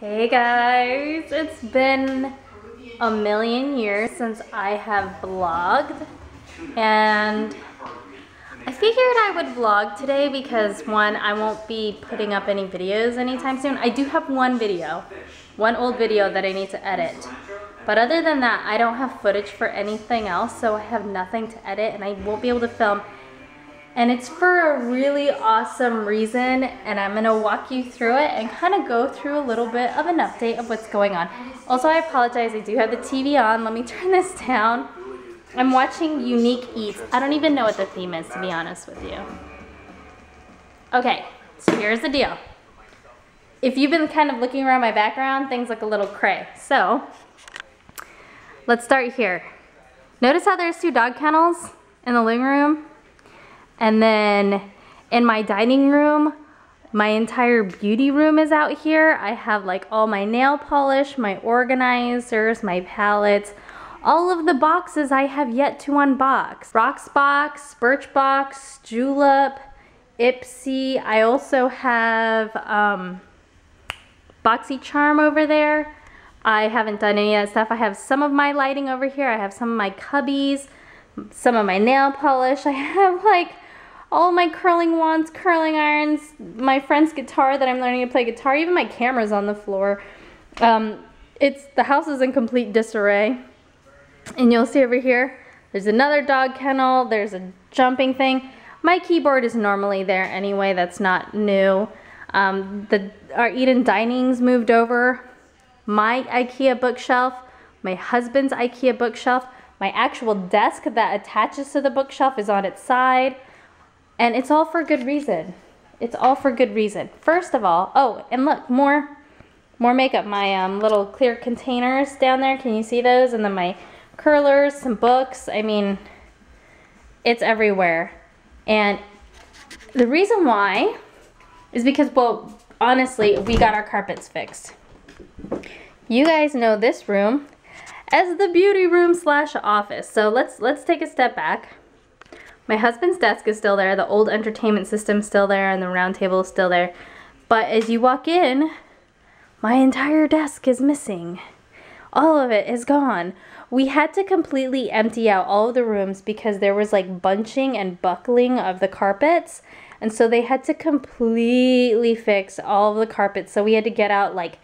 Hey guys, it's been a million years since I have vlogged, and I figured I would vlog today because one, I won't be putting up any videos anytime soon. I do have one old video that I need to edit, but other than that I don't have footage for anything else, so I have nothing to edit and I won't be able to film. And it's for a really awesome reason, and I'm gonna walk you through it and kind of go through a little bit of an update of what's going on. Also, I apologize, I do have the TV on. Let me turn this down. I'm watching Unique Eats. I don't even know what the theme is, to be honest with you. Okay, so here's the deal. If you've been kind of looking around my background, things look a little cray. So, let's start here. Notice how there's 2 dog kennels in the living room? And then in my dining room, my entire beauty room is out here. I have like all my nail polish, my organizers, my palettes, all of the boxes I have yet to unbox. Rocksbox, Birchbox, Julep, Ipsy. I also have BoxyCharm over there. I haven't done any of that stuff. I have some of my lighting over here. I have some of my cubbies, some of my nail polish. I have like all my curling wands, curling irons, my friend's guitar that I'm learning to play guitar, even my camera's on the floor. The house is in complete disarray. And you'll see over here, there's another dog kennel, there's a jumping thing. My keyboard is normally there anyway, that's not new. Our Eden Dining's moved over. My IKEA bookshelf, my husband's IKEA bookshelf, my actual desk that attaches to the bookshelf is on its side. And it's all for good reason. It's all for good reason. First of all, oh, and look, more makeup. My little clear containers down there. Can you see those? And then my curlers, some books. I mean, it's everywhere. And the reason why is because, well, honestly, we got our carpets fixed. You guys know this room as the beauty room / office. So let's take a step back. My husband's desk is still there, the old entertainment system's still there, and the round table is still there. But as you walk in, my entire desk is missing. All of it is gone. We had to completely empty out all of the rooms because there was like bunching and buckling of the carpets. And so they had to completely fix all of the carpets. So we had to get out like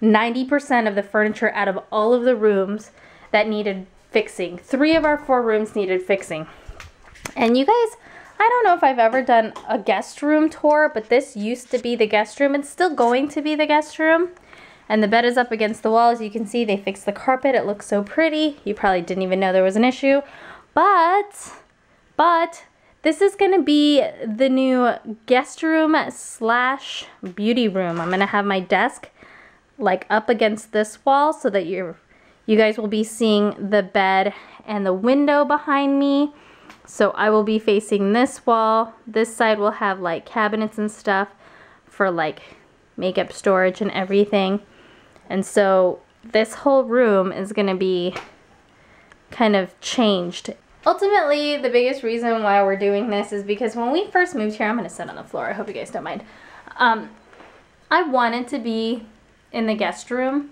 90% of the furniture out of all of the rooms that needed fixing. 3 of our 4 rooms needed fixing. And you guys, I don't know if I've ever done a guest room tour, but this used to be the guest room. It's still going to be the guest room. And the bed is up against the wall. As you can see, they fixed the carpet. It looks so pretty. You probably didn't even know there was an issue. But this is going to be the new guest room / beauty room. I'm going to have my desk like up against this wall so that you guys will be seeing the bed and the window behind me. So I will be facing this wall. This side will have like cabinets and stuff for like makeup storage and everything. And so this whole room is going to be kind of changed. Ultimately, the biggest reason why we're doing this is because when we first moved here, I'm going to sit on the floor. I hope you guys don't mind. I wanted to be in the guest room.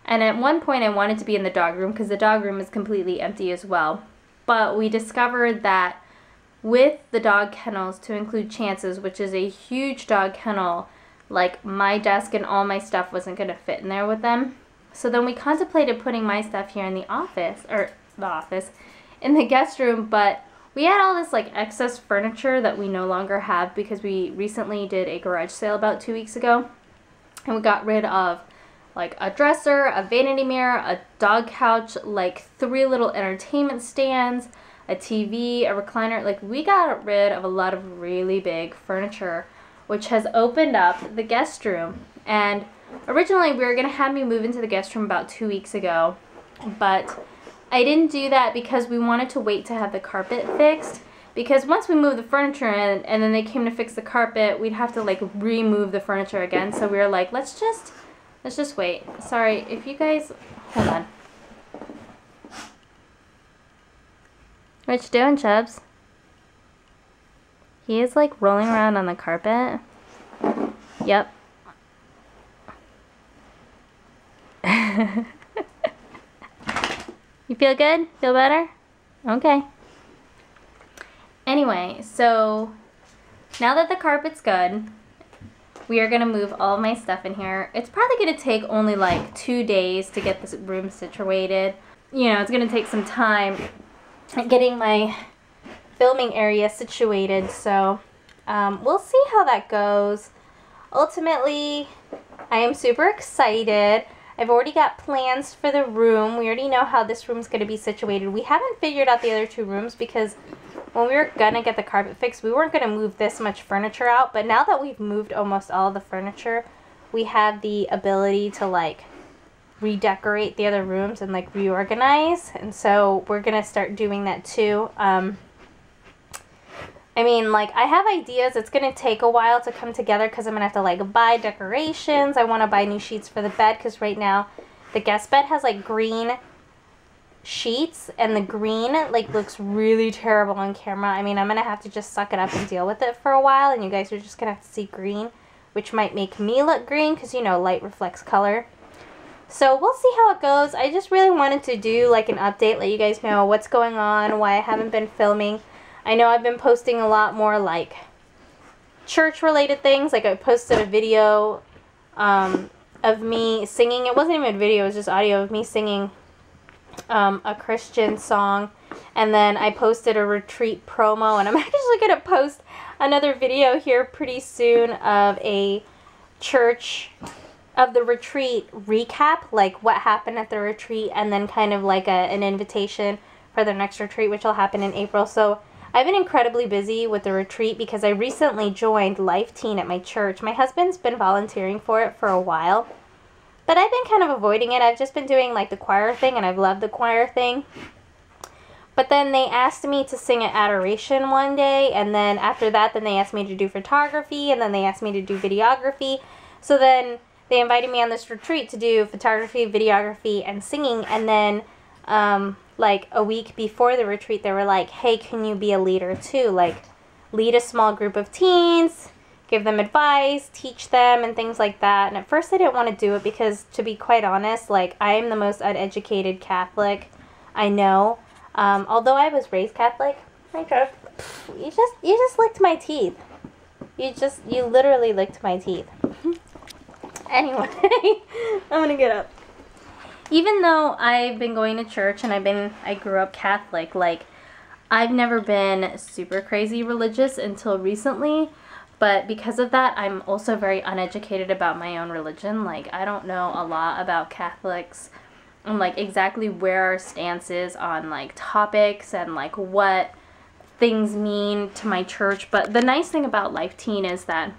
And at one point I wanted to be in the dog room because the dog room is completely empty as well. But we discovered that with the dog kennels, to include Chance's, which is a huge dog kennel, like my desk and all my stuff wasn't going to fit in there with them. So then we contemplated putting my stuff here in the office, in the guest room, but we had all this like excess furniture that we no longer have because we recently did a garage sale about 2 weeks ago. And we got rid of like a dresser, a vanity mirror, a dog couch, like 3 little entertainment stands, a TV, a recliner. Like we got rid of a lot of really big furniture, which has opened up the guest room. And originally we were gonna have me move into the guest room about 2 weeks ago, but I didn't do that because we wanted to wait to have the carpet fixed. Because once we moved the furniture in and then they came to fix the carpet, we'd have to like remove the furniture again. So we were like, let's just wait. Sorry, if you guys, hold on. What you doing, Chubs? He is like rolling around on the carpet. Yep. You feel good? Feel better? Okay. Anyway, so now that the carpet's good, we are gonna move all of my stuff in here. It's probably gonna take only like 2 days to get this room situated. You know, it's gonna take some time getting my filming area situated, so we'll see how that goes. Ultimately, I am super excited. I've already got plans for the room. We already know how this room's gonna be situated. We haven't figured out the other 2 rooms because when we were gonna get the carpet fixed, we weren't gonna move this much furniture out, but now that we've moved almost all of the furniture, we have the ability to like redecorate the other rooms and like reorganize, and so we're gonna start doing that too. I mean, like, I have ideas. It's gonna take a while to come together because I'm gonna have to like buy decorations. I want to buy new sheets for the bed because right now the guest bed has like green sheets, and the green like looks really terrible on camera. I mean, I'm gonna have to just suck it up and deal with it for a while, and you guys are just gonna have to see green, which might make me look green because, you know, light reflects color. So we'll see how it goes. I just really wanted to do like an update, let you guys know what's going on, why I haven't been filming. I know I've been posting a lot more like church related things. Like I posted a video of me singing. It wasn't even a video, it was just audio of me singing a Christian song, and then I posted a retreat promo, and I'm actually gonna post another video here pretty soon of a church of the retreat recap, like what happened at the retreat, and then kind of like an invitation for the next retreat, which will happen in April. So I've been incredibly busy with the retreat because I recently joined Life Teen at my church. My husband's been volunteering for it for a while, but I've been kind of avoiding it. I've just been doing like the choir thing, and I've loved the choir thing. But then they asked me to sing at Adoration one day, and then after that, then they asked me to do photography, and then they asked me to do videography. So then they invited me on this retreat to do photography, videography, and singing, and then like a week before the retreat, they were like, hey, can you be a leader too? Like, lead a small group of teens, give them advice, teach them, and things like that. And at first I didn't want to do it because, to be quite honest, like, I am the most uneducated Catholic I know. Although I was raised Catholic, you just licked my teeth. You literally licked my teeth. Anyway, I'm gonna get up. Even though I've been going to church and I grew up Catholic, like, I've never been super crazy religious until recently. But because of that, I'm also very uneducated about my own religion. Like, I don't know a lot about Catholics and, like, exactly where our stance is on, like, topics and, like, what things mean to my church. But the nice thing about Life Teen is that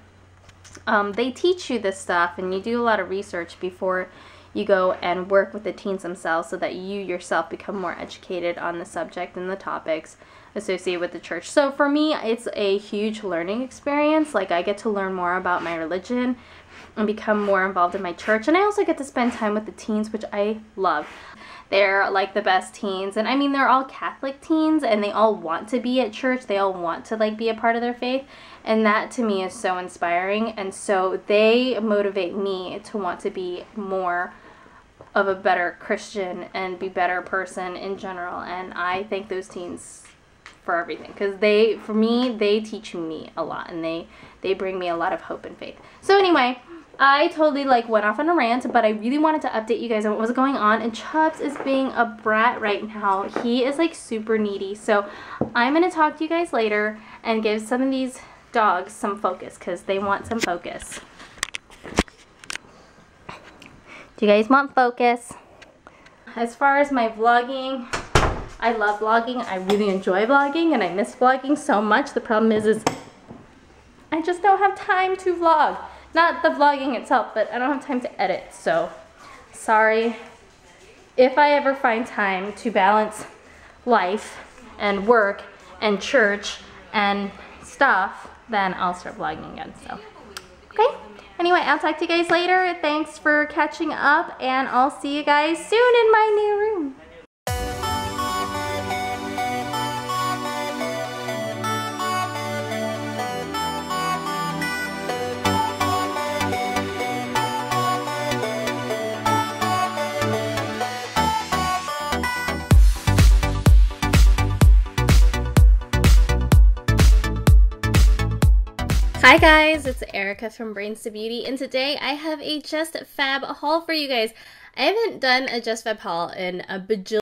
they teach you this stuff, and you do a lot of research before you go and work with the teens themselves so that you yourself become more educated on the subject and the topics associated with the church. So for me, it's a huge learning experience. Like, I get to learn more about my religion and become more involved in my church, and I also get to spend time with the teens, which I love. They're like the best teens, and I mean, they're all Catholic teens, and they all want to be at church. They all want to like be a part of their faith, and that to me is so inspiring. And so they motivate me to want to be more of a better Christian and be a better person in general. And I thank those teens for everything, because for me, they teach me a lot, and they bring me a lot of hope and faith. So anyway, I totally like went off on a rant, but I really wanted to update you guys on what was going on. And Chubbs is being a brat right now. He is like super needy. So I'm gonna talk to you guys later and give some of these dogs some focus, because they want some focus. Do you guys want focus? As far as my vlogging, I love vlogging. I really enjoy vlogging, and I miss vlogging so much. The problem is I just don't have time to vlog. Not the vlogging itself, but I don't have time to edit. So sorry. If I ever find time to balance life and work and church and stuff, then I'll start vlogging again. So okay. Anyway, I'll talk to you guys later. Thanks for catching up, and I'll see you guys soon in my new room. Hi guys, it's Erica from Brains to Beauty, and today I have a Just Fab haul for you guys. I haven't done a Just Fab haul in a bajillion